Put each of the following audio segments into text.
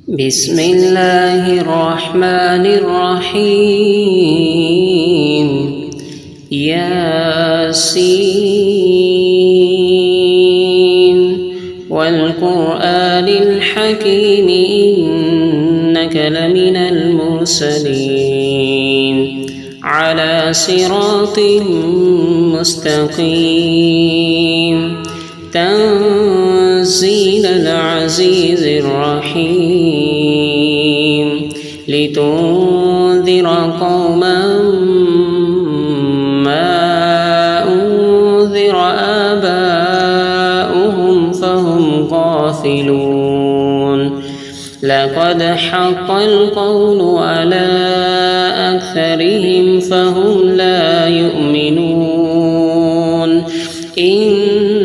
بسم الله الرحمن الرحيم ياسين والقرآن الحكيم إنك لمن المرسلين على صراط مستقيم تنزيل العزيز الرحيم لتنذر قوما ما أنذر آباؤهم فهم غافلون لقد حق القول على أكثرهم فهم لا يؤمنون إنا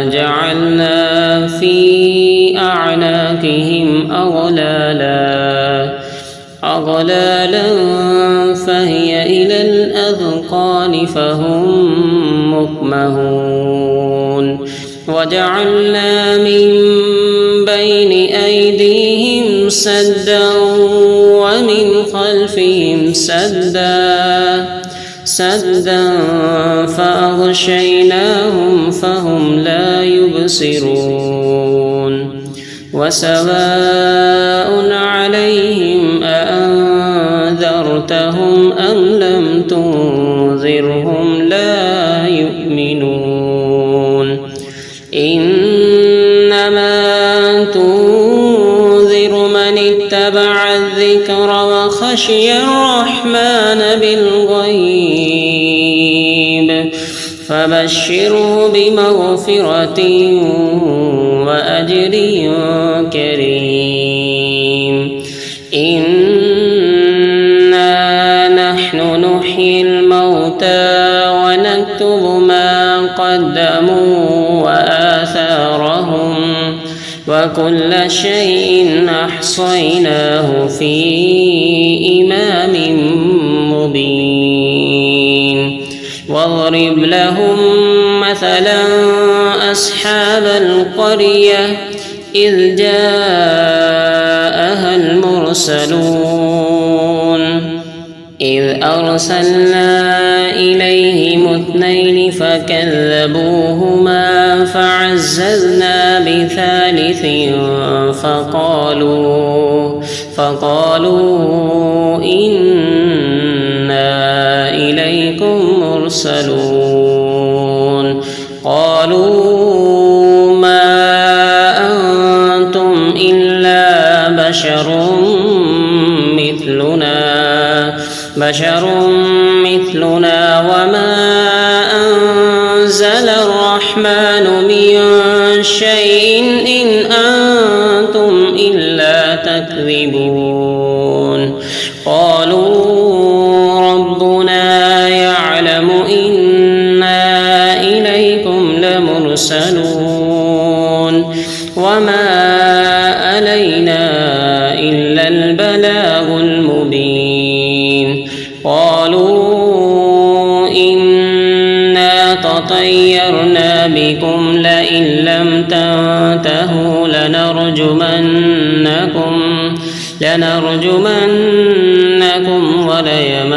جعلنا في أعناقهم أغلالا فهي إلى الأذقان فهم مقمحون وجعلنا من بين أيديهم سدا ومن خلفهم سدا فأغشيناهم فهم لا يبصرون وسواء عليهم أأنذرتهم أم لم تنذرهم لا يؤمنون إنما تنذر من اتبع الذكر وخشي الرحمن بالغيب فبشره بمغفرة وأجر كريم إنا نحن نحيي الموتى ونكتب ما قدموا وآثارهم وكل شيء أحصيناه في إمام مبين واضرب لهم مثلا أصحاب القرية إذ جاءها المرسلون إذ أرسلنا إليهم 2 فكذبوهما فعززنا بثالث فقالوا إنا إليكم مرسلون قالوا ما أنتم إلا بشر مثلنا وما أنزل الرحمن من شيء إن أنتم إلا تكذبون قالوا ربنا يعلم إنا إليكم لمرسلون وما علينا إلا البلاغ المبين قالوا إنا تطيرنا بكم لئن لم تنتهوا لنرجمنكم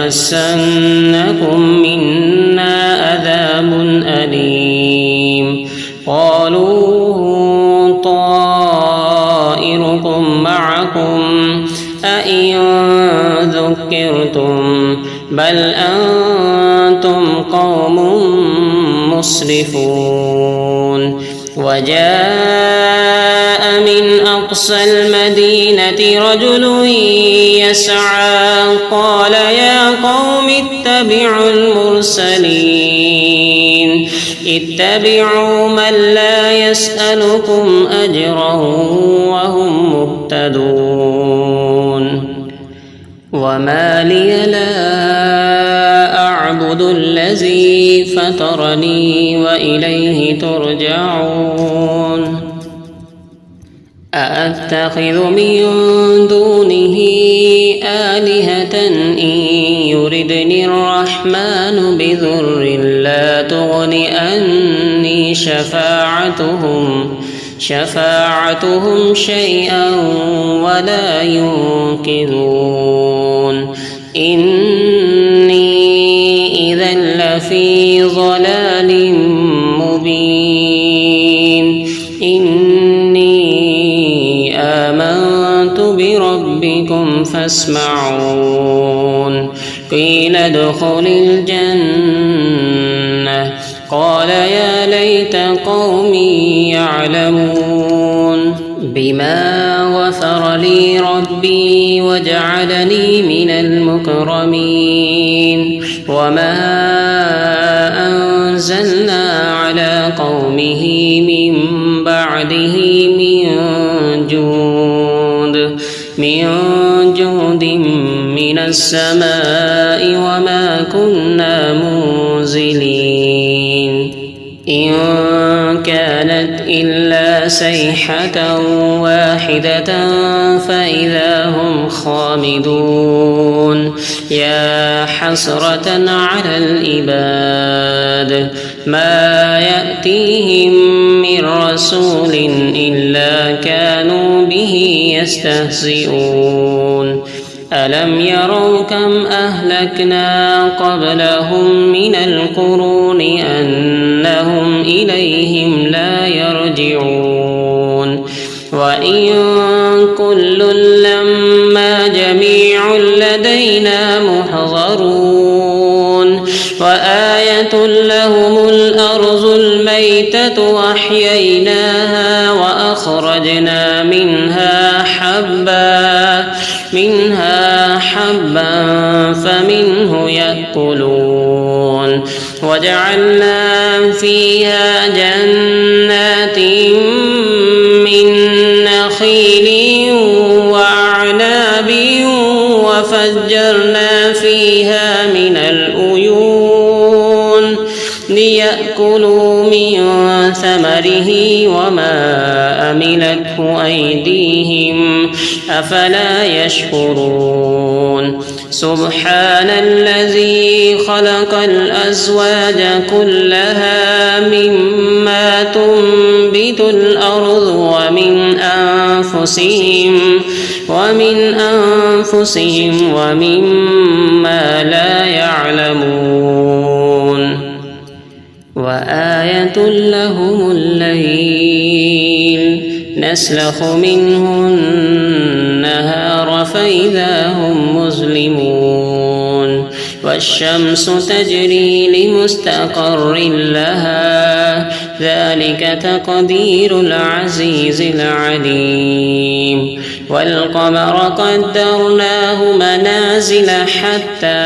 وليمسنكم منا عذاب أليم قالوا طائركم معكم أئن ذكرتم بل أنتم قوم مسرفون وجاء من أقصى المدينة رجل يسعى قال يا قوم اتبعوا المرسلين اتبعوا من لا يسألكم أجرا وهم مهتدون وما لي لا أعبد الذي فطرني وإليه ترجعون أأتخذ من دونه آلهة إن يردني الرحمن بضر لا تغن عني شفاعتهم شفاعتهم شيئا ولا ينقذون إني إذا لفي ضلال مبين إني آمنت بربكم فاسمعون قيل ادخل الجنة قال يا ليت قومي يعلمون بما غفر لي ربي وجعلني من المكرمين وما أنزلنا على قومه من بعده من جود من السماء وما كنا منزلين إن كانت إلا صيحة واحدة فإذا هم خامدون يا حسرة على العباد ما يأتيهم من رسول إلا كانوا به يستهزئون ألم يروا كم أهلكنا قبلهم من القرون أنهم إليهم لا يرجعون وإن كل لما جميع لدينا محضرون وآية لهم الأرض الميتة وأحييناها وأخرجنا منها حبا فمنه يأكلون وجعلنا فيها جنات من نخيل وأعناب وفجرنا فيها من العيون ليأكلوا من ثمره وما أملته أيديهم أفلا يشكرون سبحان الذي خلق الأزواج كلها مما تنبت الأرض ومن أنفسهم ومما لا يعلمون وآية لهم الليل نسلخ منه النهار فإذا هم مظلمون والشمس تجري لمستقر لها ذلك تقدير العزيز العليم والقمر قدرناه منازل حتى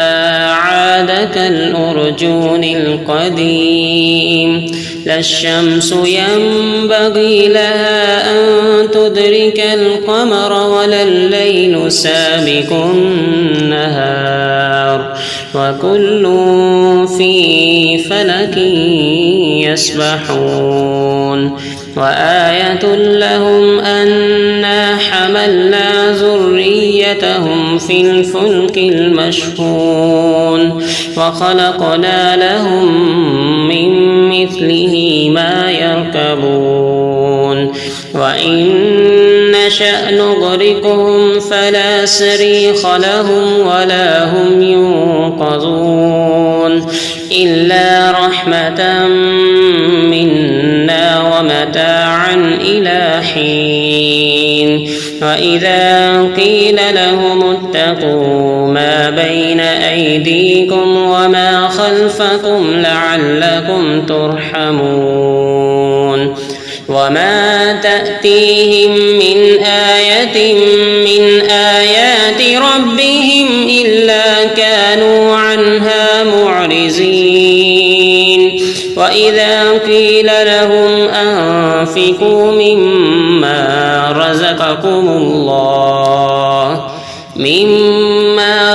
عاد كالأرجون القديم لا الشمس ينبغي لها أن تدرك القمر ولا الليل سابق النهار وكل في فلك يسبحون وآية لهم أنا حملنا ذريتهم في الفلك المشحون وخلقنا لهم من مثله ما يركبون وإن نشأ نغرقهم فلا صريخ لهم ولا هم ينقذون إلا رحمة منا ومتاعا إلى حين وإذا قيل لهم اتقوا ما بين أيديكم وما خلفكم لعلكم ترحمون وما تأتيهم من آية من آيات ربهم إلا كانوا عنها معرضين وإذا قيل لهم أنفقوا مما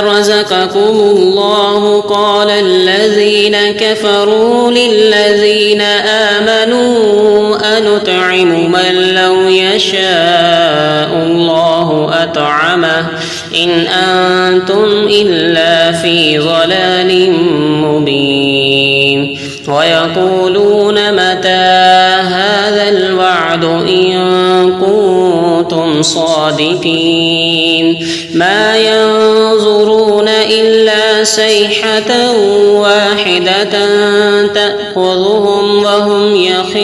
رزقكم الله قال الذين كفروا للذين آمنوا أنطعم من لو يشاء الله أطعمه إن أنتم إلا في ضلال مبين ويقولون متى هذا الوعد بعد إن كنتم صادقين ما ينظرون إلا صيحة واحدة تأخذهم وهم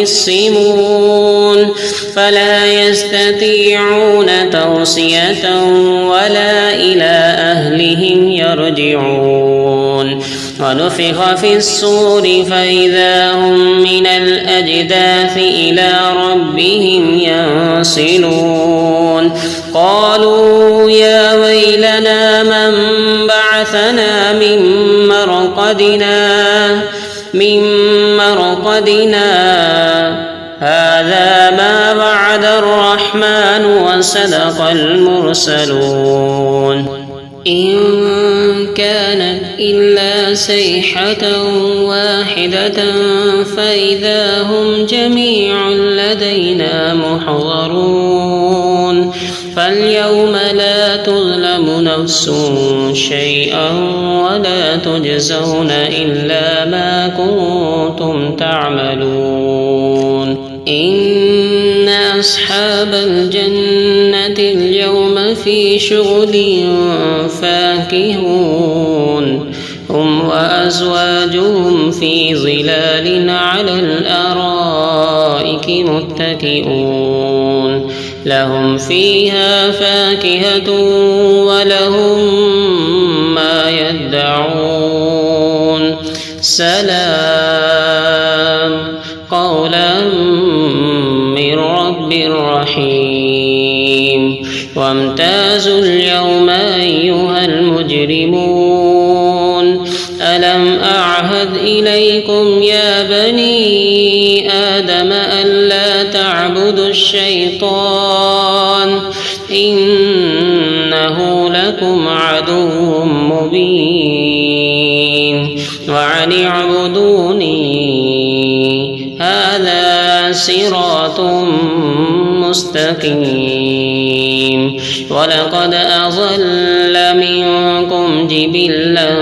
يخصمون فلا يستطيعون توصية ولا إلى أهلهم يرجعون ونفخ في الصور فإذا هم من الأجداث إلى ربهم ينسلون قالوا يا ويلنا من بعثنا من مرقدنا هذا ما وعد الرحمن وصدق المرسلون إن كانت إلا صيحة واحدة فإذا هم جميع لدينا محضرون فاليوم لا تظلم نفس شيئا ولا تجزون إلا ما كنتم تعملون إن أصحاب الجنة اليوم في شغل فاكهون هم وأزواجهم في ظلال على الأرائك متكئون لهم فيها فاكهة ولهم ما يدعون سلام قولا من رب رحيم وامتازوا اليوم أيها المجرمون ألم أعهد إليكم يا بني آدم ألا تعبدوا الشيطان إنه لكم عدو مبين وأن اعبدوني هذا صراط مستقيم ولقد أضل منكم جبلا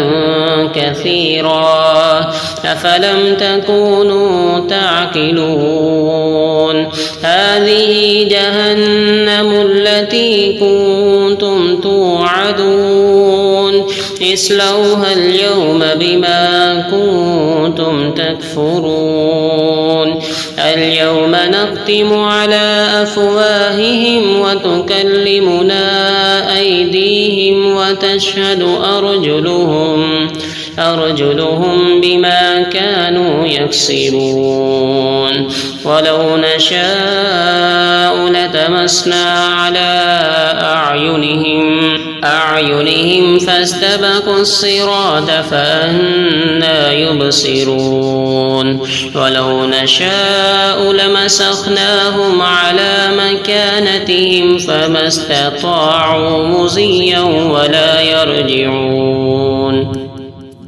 كثيرا أفلم تكونوا تعقلون هذه جهنم التي كنتم توعدون اصلوها اليوم بما كنتم تكفرون اليوم نختم على أفواههم وتكلمنا أيديهم وتشهد أرجلهم بما كانوا يكسبون ولو نشاء لتمسنا على أعينهم فاستبقوا الصراط فأنى يبصرون ولو نشاء لمسخناهم على مكانتهم فما استطاعوا مضيا ولا يرجعون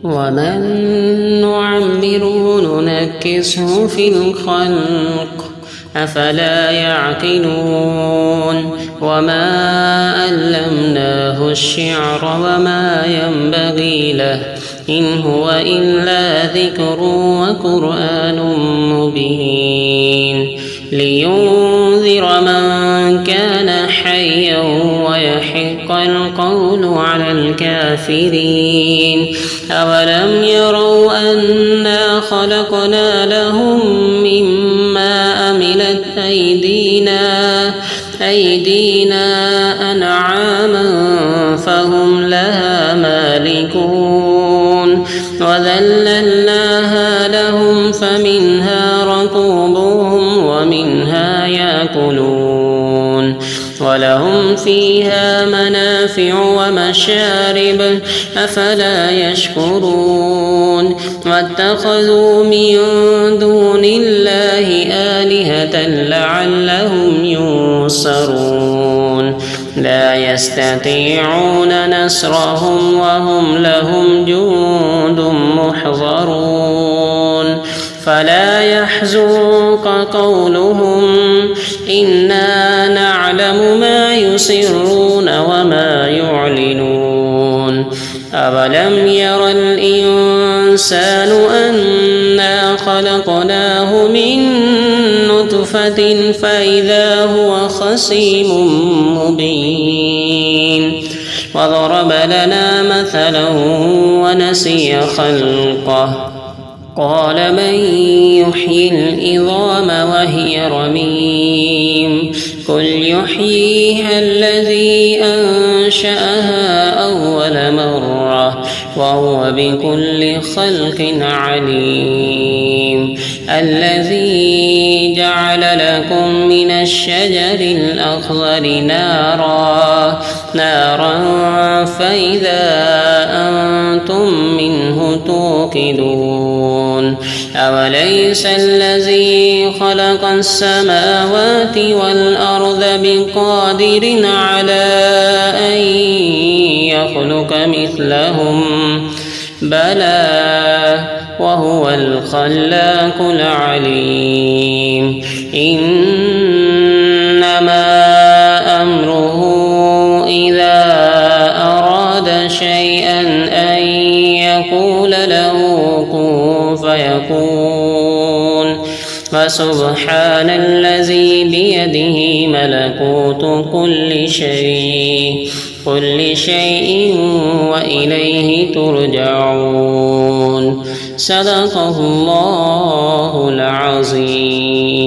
ومن نعمره ننكسه في الخلق أفلا يعقلون وما علمناه الشعر وما ينبغي له إن هو إلا ذكر وقرآن مبين لينذر من كان حيا ويحق القول على الكافرين أولم يروا أنا خلقنا لهم مما عملت أيدينا أنعاما فهم لها مالكون وذللناها لهم فمنها ركوبهم ومنها يأكلون ولهم فيها منافع ومشارب أفلا يشكرون واتخذوا من دون الله آلهة لعلهم ينصرون لا يستطيعون نصرهم وهم لهم جند محضرون فلا يحزنك قولهم إنا نعلم ما يسرون وما يعلنون أولم ير الإنسان أنا خلقناه من نطفة نطفة فإذا هو خصيم مبين وضرب لنا مثلا ونسي خلقه قال من يحيي العظام وهي رميم قل يحييها الذي أنشأها أول مرة وهو بكل خلق عليم الذي جعل لكم من الشجر الأخضر نارا فإذا أنتم منه توقدون أوليس الذي خلق السماوات والأرض بقادر على أن يخلق مثلهم بلى وهو الخلاق العليم إنما أمره إذا أراد شيئا أن يقول له كن فيكون فسبحان الذي بيده ملكوت كل شيء وإليه ترجعون صدق الله العظيم.